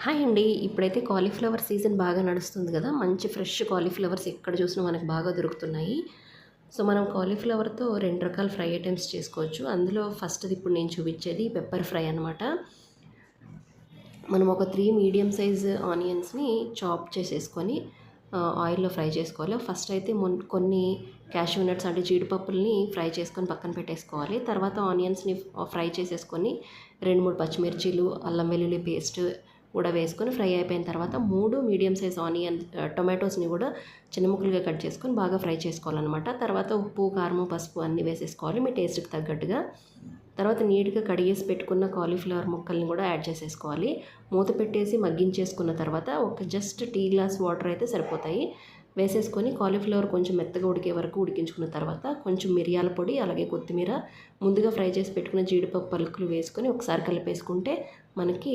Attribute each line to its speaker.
Speaker 1: Hi అండి. ఇప్పుడైతే cauliflower season బాగా నడుస్తుంది గదా! మంచి ఫ్రెష్ కాలీఫ్లవర్స్ ఎక్కడ చూసినా మనకు బాగా దొరుకుతున్నాయి. సో, మనం కాలీఫ్లవర్‌తో 2 రకాల ఫ్రై ఐటెమ్స్ చేసుకోవచ్చు. అందులో ఫస్ట్‌ది ఇప్పుడు నేను చూపించేది పెప్పర్ ఫ్రై అనమాట. మనం ఒక 3 మీడియం సైజ్ ఆనియన్స్‌ని చాప్ చేసేసుకొని ఆయిల్‌లో ఫ్రై చేసుకోవాలి. ఫస్ట్ అయితే కొన్ని క్యాష్యూ నట్స్ అంటే జీడిపప్పుల్ని ఫ్రై చేసుకొని పక్కన పెట్టేసుకోవాలి. తర్వాత ఆనియన్స్‌ని ఫ్రై చేసేసుకొని 2, 3 పచ్చిమిర్చీలు, అల్లం వెల్లుల్లి పేస్ట్ కూడా వేసుకొని ఫ్రై అయిపోయిన తర్వాత 3 మీడియం సైజ్ టొమాటోస్‌ని కూడా చిన్న ముక్కలుగా కట్ చేసుకొని బాగా ఫ్రై చేసుకోవాలనమాట. తర్వాత ఉప్పు, కారము, పసుపు అన్నీ వేసేసుకోవాలి మీ టేస్ట్‌కి తగ్గట్టుగా. తర్వాత నీట్‌గా కడిగేసి పెట్టుకున్న కాలీఫ్లవర్ ముక్కల్ని కూడా యాడ్ చేసేసుకోవాలి. మూత పెట్టేసి మగ్గించేసుకున్న తర్వాత ఒక జస్ట్ టీ గ్లాస్ వాటర్ అయితే సరిపోతాయి. వేసేసుకొని కాలీఫ్లవర్ కొంచెం మెత్తగా ఉడికే వరకు ఉడికించుకున్న తర్వాత కొంచెం మిరియాల పొడి, అలాగే కొత్తిమీర, ముందుగా ఫ్రై చేసి పెట్టుకున్న జీడిపప్పు పలుకులు వేసుకొని ఒకసారి కలిపేసుకుంటే మనకి